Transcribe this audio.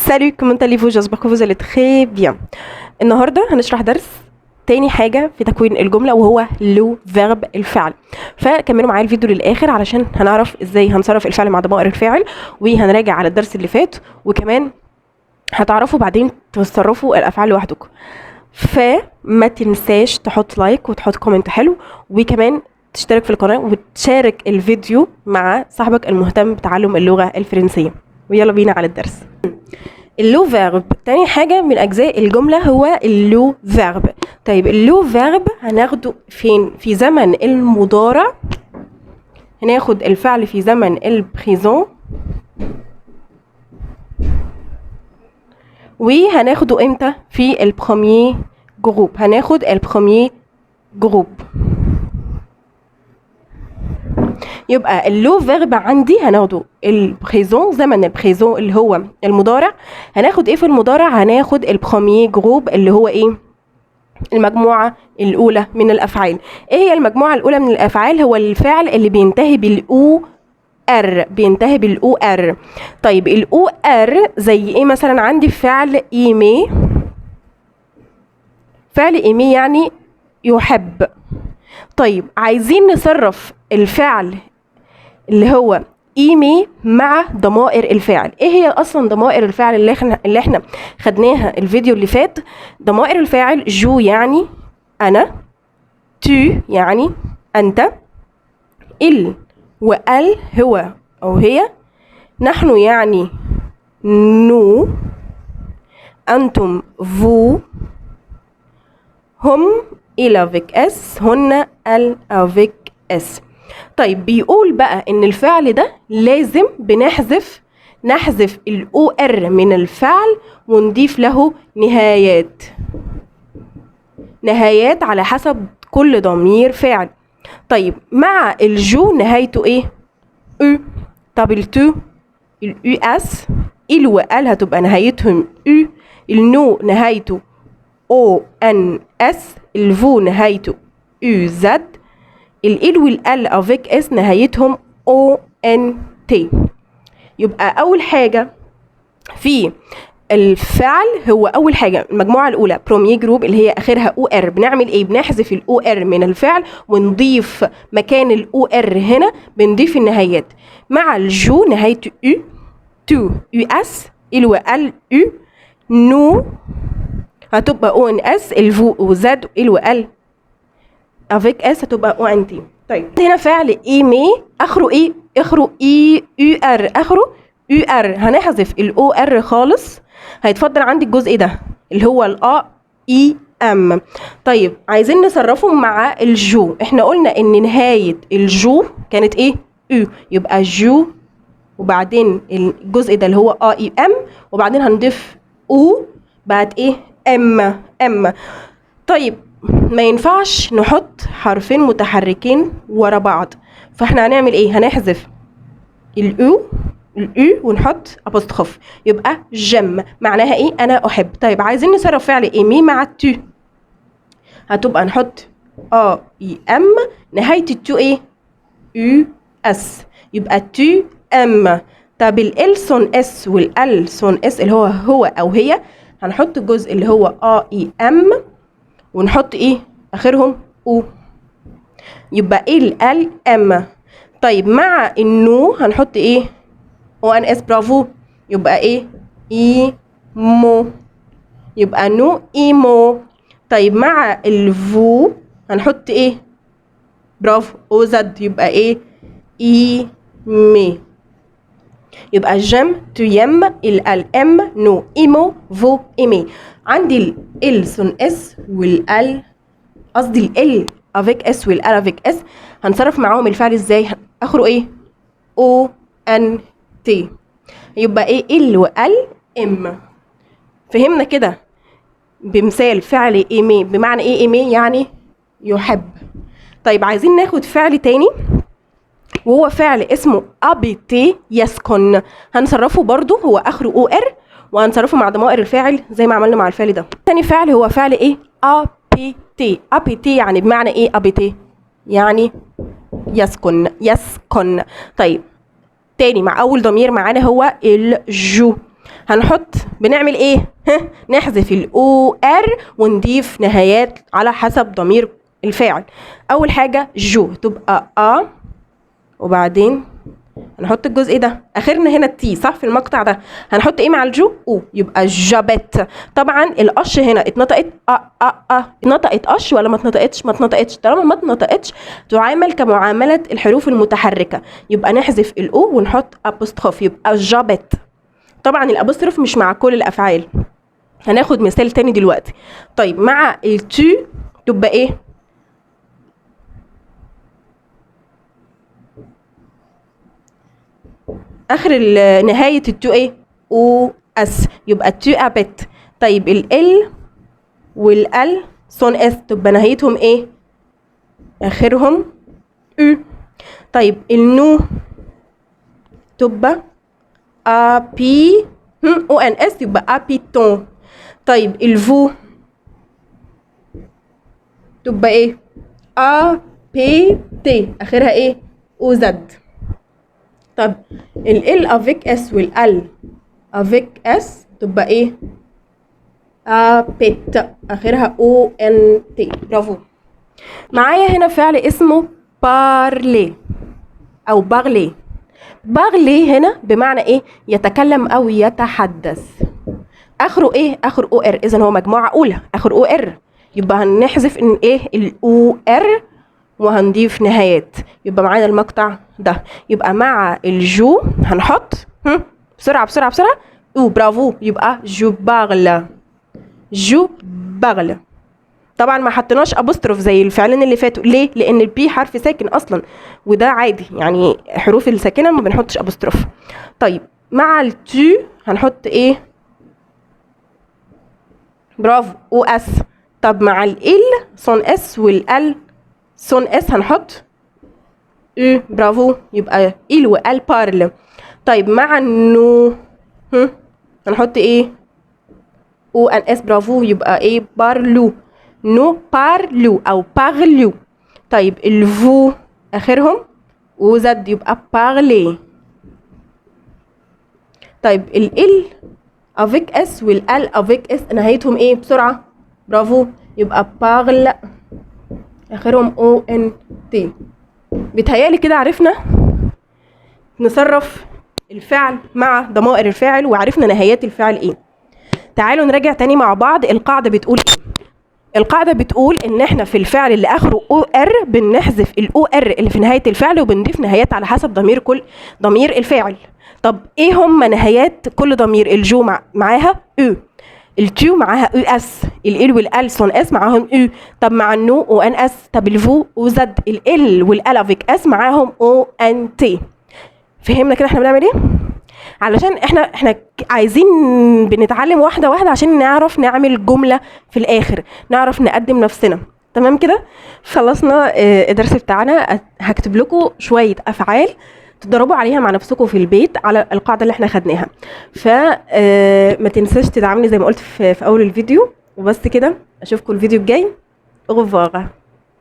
Salut, comment allez-vous? J'espère que vous allez très bien. النهارده هنشرح درس تاني حاجة في تكوين الجملة وهو لو فيرب الفعل. فكملوا معايا الفيديو للآخر علشان هنعرف ازاي هنصرف الفعل مع ضمائر الفاعل، وهنراجع على الدرس اللي فات، وكمان هتعرفوا بعدين تصرفوا الأفعال لوحدكم. فما تنساش تحط لايك وتحط كومنت حلو، وكمان تشترك في القناة وتشارك الفيديو مع صاحبك المهتم بتعلم اللغة الفرنسية. ويلا بينا على الدرس. اللو فيرب تاني حاجة من أجزاء الجملة هو اللو فيرب. طيب اللو فيرب هناخده فين؟ في زمن المضارع، هناخد الفعل في زمن البريزون، وهناخده امتى؟ في البروميير جروب، هناخد البروميير جروب. يبقى اللو فيرب عندي هناخده البريزون، زمن البريزون اللي هو المضارع. هناخد ايه في المضارع؟ هناخد البروميير جروب اللي هو ايه؟ المجموعة الأولى من الأفعال. ايه هي المجموعة الأولى من الأفعال؟ هو الفعل اللي بينتهي بالأو ار، بينتهي بالأو ار. طيب الأو ار زي ايه مثلا؟ عندي فعل ايمي، فعل ايمي يعني يحب. طيب عايزين نصرف الفعل اللي هو ايمي مع ضمائر الفعل. ايه هي اصلا ضمائر الفعل اللي احنا خدناها الفيديو اللي فات؟ ضمائر الفاعل جو يعني انا، تو يعني انت، ال وال هو او هي، نحن يعني نو، انتم فو، هم il avec s، هن ال avec s. طيب بيقول بقى ان الفعل ده لازم نحذف الاو ار من الفعل ونضيف له نهايات على حسب كل ضمير فاعل. طيب مع الجو نهايته ايه؟ او. طب التو اليو اس، ال وال هتبقى نهايتهم او. النو نهايته او ان اس، الفو نهايته او زد، ال والال افيك اس نهايتهم او ان تي. يبقى اول حاجه في الفعل هو اول حاجه المجموعه الاولى بروميير جروب اللي هي اخرها او ار. بنعمل ايه؟ بنحذف الاو ار من الفعل ونضيف مكان الاو ار هنا بنضيف النهايات. مع الجو نهايته او، تو يو اس، ال وال او، نو هتبقى او ان اس، الفو او زد، ال وال افيك اس هتبقى او ان تي. طيب هنا فعل ايمي اخره ايه؟ اخره اي يو ار، اخره يو ار. هنحذف الاو ار خالص، هيتفضل عندي الجزء ده اللي هو الا اي ام. طيب عايزين نصرفه مع الجو. احنا قلنا ان نهايه الجو كانت ايه؟ او. يبقى جو وبعدين الجزء ده اللي هو اي ام، وبعدين هنضيف او بعد ايه؟ ام. طيب ما ينفعش نحط حرفين متحركين ورا بعض، فاحنا هنعمل ايه؟ هنحذف الاو ونحط ابوستروف، يبقى جم معناها ايه؟ انا احب. طيب عايزين نصرف فعل ايمي مع التو، هتبقى نحط اي ام، نهايه التو ايه؟ يو اس، يبقى تو ام. طب ال صون اس والال صون اس اللي هو او هي، هنحط الجزء اللي هو اي ام ونحط ايه اخرهم او، يبقى ال ام. طيب مع النو هنحط ايه؟ او ان اس، برافو، يبقى ايه؟ ايمو، يبقى نو ايمو. طيب مع الفو هنحط ايه؟ برافو، او زد، يبقى ايه؟ ايمي. يبقى جم، تو يم، ال ام، نو ايمو، فو ايمي. عندي ال سون اس والال، قصدي ال افيك اس والال افيك اس، هنصرف معاهم الفعل ازاي؟ اخره ايه؟ او ان تي، يبقى ايه؟ ال وال ام. فهمنا كده بمثال فعل ايمي بمعنى ايه؟ ايمي يعني يحب. طيب عايزين ناخد فعل تاني وهو فعل اسمه ابيتي، يسكن. هنصرفه برضو هو اخره او ار، وهنصرفه مع ضمائر الفاعل زي ما عملنا مع الفعل ده. تاني فعل هو فعل ايه؟ ابيتي. ابيتي يعني بمعنى ايه؟ ابيتي يعني يسكن. طيب تاني مع اول ضمير معانا هو الجو، هنحط بنعمل ايه؟ نحذف الاو ار ونضيف نهايات على حسب ضمير الفاعل. اول حاجه جو تبقى وبعدين هنحط الجزء ده اخرنا هنا التي صح في المقطع ده. هنحط ايه مع الجو؟ او، يبقى جابت. طبعا القش هنا اتنطقت اتنطقت قش ولا ما اتنطقتش؟ ما اتنطقتش. طالما ما اتنطقتش تعامل كمعامله الحروف المتحركه، يبقى نحذف الاو ونحط ابوستروف يبقى جابت. طبعا الابوستروف مش مع كل الافعال، هناخد مثال تاني دلوقتي. طيب مع التو تبقى ايه؟ اخر نهايه التو ايه؟ او اس، يبقى تو ابت. طيب ال والال سون اس تبقى نهايتهم ايه؟ اخرهم او. طيب النو تبقى ابي او ان اس يبقى ابيتون. طيب الفو تبقى ايه؟ بي تي اخرها ايه؟ او زد. طب ال افيك اس والال افيك اس تبقى ايه؟ بيت اخرها او ان تي. برافو. معايا هنا فعل اسمه بارلي او باغلي. باغلي هنا بمعنى ايه؟ يتكلم او يتحدث. اخره ايه؟ اخر او ار، اذا هو مجموعه اولى اخر او ار، يبقى هنحذف ان ايه؟ الاو ار وهنضيف نهايات. يبقى معانا المقطع ده. يبقى مع الجو هنحط بسرعه بسرعه بسرعه او. برافو، يبقى جو باغل. جو باغل. طبعا ما حطيناش ابوستروف زي الفعلين اللي فاتوا. ليه؟ لان البي حرف ساكن اصلا، وده عادي يعني حروف الساكنه ما بنحطش ابوستروف. طيب مع التو هنحط ايه؟ برافو، او اس. طب مع ال سون اس والال سون اس هنحط او. برافو، يبقى ال وال بارل. طيب مع النو هنحط ايه؟ او ان اس. برافو، يبقى ايه؟ بارلو. نو بارلو او بارلو. طيب الفو اخرهم او زد يبقى بارلي. طيب ال افيك اس والال افيك اس نهايتهم ايه؟ بسرعه. برافو، يبقى بارل اخرهم او ان تي. بيتهيألي كده عرفنا نصرف الفعل مع ضمائر الفاعل وعرفنا نهايات الفعل ايه. تعالوا نراجع تاني مع بعض. القاعده بتقول ايه؟ القاعده بتقول ان احنا في الفعل اللي اخره او ار بنحذف الاو ار اللي في نهايه الفعل وبنضيف نهايات على حسب ضمير كل ضمير الفاعل. طب ايه هم نهايات كل ضمير؟ الجو معاها او، التو معاها او اس، ال والال سون اس معاهم او. طب مع النو او ان اس. طب الفو او زد، ال والال افيك اس معاهم او ان تي. فهمنا كده احنا بنعمل ايه؟ علشان احنا عايزين بنتعلم واحده واحده عشان نعرف نعمل جمله في الاخر، نعرف نقدم نفسنا. تمام كده؟ خلصنا الدرس بتاعنا. هكتب لكم شويه افعال تدربوا عليها مع نفسكم في البيت على القاعده اللي احنا خدناها. فما تنساش تدعمني زي ما قلت في اول الفيديو. وبس كده، اشوفكم الفيديو الجاي. au revoir.